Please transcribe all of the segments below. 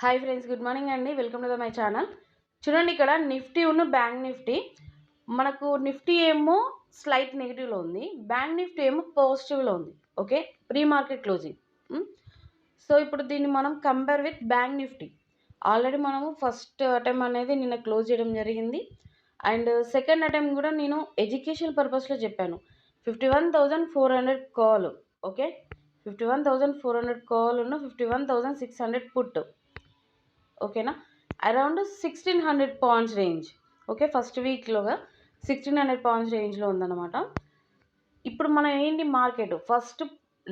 Hi friends, good morning అండి. Welcome to my channel. చూడండి, ఇక్కడ నిఫ్టీ ఉన్న బ్యాంక్ నిఫ్టీ, మనకు నిఫ్టీ ఏమో స్లైట్ నెగిటివ్లో ఉంది, బ్యాంక్ నిఫ్టీ ఏమో పాజిటివ్లో ఉంది. Okay, pre market closing. So ఇప్పుడు దీన్ని మనం compare with bank Nifty. Already మనము ఫస్ట్ అటెంప్ట్ అనేది నిన్న క్లోజ్ చేయడం జరిగింది, అండ్ సెకండ్ అటెంప్ట్ కూడా నేను ఎడ్యుకేషన్ పర్పస్లో చెప్పాను. 51,400 కాల్. ఓకే, 51,400 కాల్ ఉన్న 51,600 పుట్. ఓకేనా, around 1600 points range. Okay, first వీక్లోగా 1600 పాయింట్స్ రేంజ్లో ఉందన్నమాట. ఇప్పుడు మనం ఏంటి, మార్కెట్ ఫస్ట్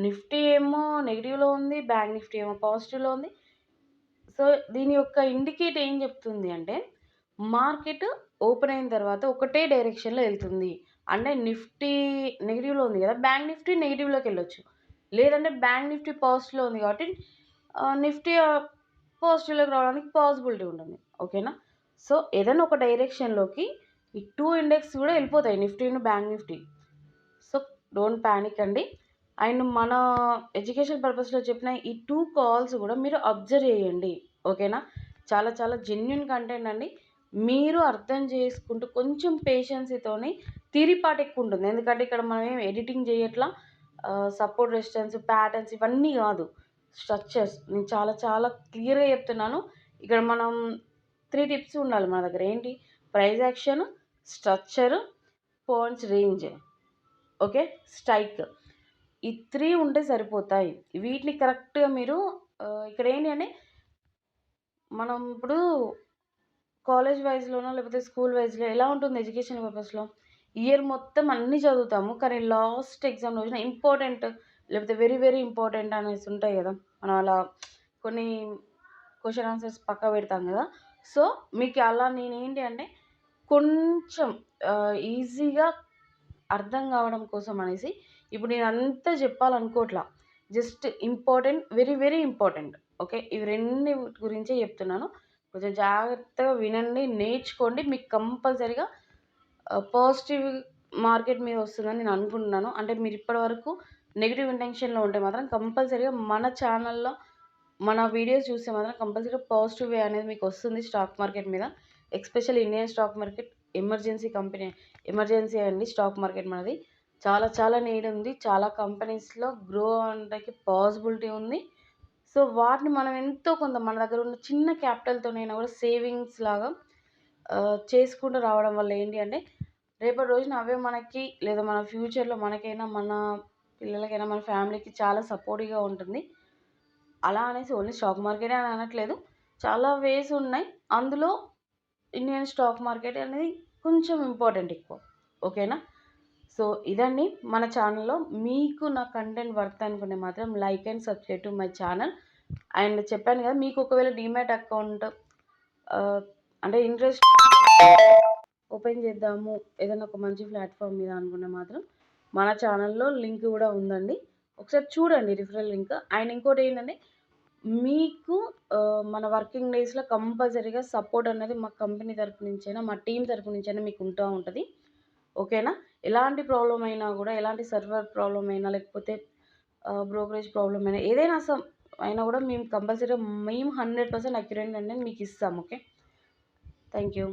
నిఫ్టీ ఏమో నెగిటివ్లో ఉంది, బ్యాంక్ నిఫ్టీ ఏమో పాజిటివ్లో ఉంది. సో దీని యొక్క ఇండికేట్ ఏం చెప్తుంది అంటే, మార్కెట్ ఓపెన్ అయిన తర్వాత ఒకటే డైరెక్షన్లో వెళ్తుంది. అంటే నిఫ్టీ నెగిటివ్లో ఉంది కదా, బ్యాంక్ నిఫ్టీ నెగిటివ్లోకి వెళ్ళొచ్చు, లేదంటే బ్యాంక్ నిఫ్టీ పాజిటివ్లో ఉంది కాబట్టి నిఫ్టీ పాజిటివ్లోకి రావడానికి పాసిబిలిటీ ఉంటుంది. ఓకేనా, సో ఏదైనా ఒక డైరెక్షన్లోకి ఈ టూ ఇండెక్స్ కూడా వెళ్ళిపోతాయి, Nifty bank Nifty. So don't panic అండి. అండ్ మన ఎడ్యుకేషన్ పర్పస్లో చెప్పిన ఈ 2 కాల్స్ కూడా మీరు అబ్జర్వ్ చేయండి. ఓకేనా, చాలా చాలా జెన్యున్ కంటెంట్ అండి. మీరు అర్థం చేసుకుంటూ కొంచెం పేషెన్సీతోని తీరిపాటు ఎక్కువ ఉంటుంది. ఎందుకంటే ఇక్కడ మనం ఏం ఎడిటింగ్ చేయట్లా, సపోర్ట్ రెసిస్టెన్స్ ప్యాటర్న్స్ ఇవన్నీ కాదు, స్ట్రక్చర్స్. నేను చాలా చాలా క్లియర్గా చెప్తున్నాను. ఇక్కడ మనం 3 టిప్స్ ఉండాలి మన దగ్గర. ఏంటి, price action, structure, points range, okay, strike. ఈ 3 ఉంటే సరిపోతాయి. వీటిని కరెక్ట్గా మీరు ఇక్కడ ఏంటి అంటే, మనం ఇప్పుడు కాలేజ్ వైజ్లోనో లేకపోతే స్కూల్ వైజ్లో ఎలా ఉంటుంది ఎడ్యుకేషన్ పర్పస్లో, ఇయర్ మొత్తం అన్నీ చదువుతాము, కానీ లాస్ట్ ఎగ్జామ్ రోజున ఇంపార్టెంట్ లేకపోతే వెరీ వెరీ ఇంపార్టెంట్ అనేసి ఉంటాయి కదా, మనం అలా కొన్ని క్వశ్చన్ ఆన్సర్స్ పక్క పెడతాం కదా. సో మీకు అలా నేనేంటి అంటే కొంచెం ఈజీగా అర్థం కావడం కోసం అనేసి ఇప్పుడు నేను అంతా చెప్పాలనుకోవట్లా, just important, very very important. Okay, ఇవి రెండు గురించే చెప్తున్నాను. కొంచెం జాగ్రత్తగా వినండి, నేర్చుకోండి. మీకు కంపల్సరీగా పాజిటివ్ మార్కెట్ మీద వస్తుందని నేను అనుకుంటున్నాను. అంటే మీరు ఇప్పటివరకు నెగిటివ్ ఇంటెన్షన్లో ఉంటే మాత్రం కంపల్సరీగా మన ఛానల్లో మన వీడియోస్ చూస్తే మాత్రం కంపల్సరీగా పాజిటివ్ వే అనేది మీకు వస్తుంది స్టాక్ మార్కెట్ మీద. Especial Indian stock market emergency అండి. స్టాక్ మార్కెట్ మనది చాలా చాలా నీడ్ ఉంది, చాలా కంపెనీస్లో గ్రో అవడానికి పాసిబిలిటీ ఉంది. సో వాటిని మనం ఎంతో కొంత మన దగ్గర ఉన్న చిన్న క్యాపిటల్తోనైనా కూడా సేవింగ్స్ లాగా చేసుకుంటూ రావడం వల్ల ఏంటి అంటే, రేపటి రోజున అవే మనకి లేదా మన ఫ్యూచర్లో మనకైనా మన పిల్లలకైనా మన ఫ్యామిలీకి చాలా సపోర్టివ్గా ఉంటుంది. అలా అనేసి ఓన్లీ స్టాక్ మార్కెటే అని అనట్లేదు, చాలా వేస్ ఉన్నాయి. అందులో ఇండియన్ స్టాక్ మార్కెట్ అనేది కొంచెం ఇంపార్టెంట్ ఎక్కువ. ఓకేనా, సో ఇదండి మన ఛానల్లో. మీకు నా కంటెంట్ వర్త్ అనుకుంటే మాత్రం like and subscribe to my channel. And చెప్పాను కదా, మీకు ఒకవేళ డీమ్యాట్ అకౌంట్ అంటే ఇంట్రెస్ట్ ఓపెన్ చేద్దాము ఏదైనా ఒక మంచి ప్లాట్ఫామ్ మీద అనుకుంటే మాత్రం మన ఛానల్లో లింక్ కూడా ఉందండి, ఒకసారి చూడండి, రిఫరల్ లింక్. అండ్ ఇంకోటి ఏంటంటే, మీకు మన వర్కింగ్ డేస్లో కంపల్సరీగా సపోర్ట్ అనేది మా కంపెనీ తరపు నుంచైనా మా టీం తరపు నుంచైనా మీకు ఉంటూ ఉంటుంది. ఓకేనా, ఎలాంటి ప్రాబ్లం అయినా కూడా, ఎలాంటి సర్వర్ ప్రాబ్లం అయినా లేకపోతే బ్రోకరేజ్ ప్రాబ్లం అయినా ఏదైనా అయినా కూడా మేము కంపల్సరీగా 100% అక్యురేట్ అనేది మీకు ఇస్తాం. Okay, thank you.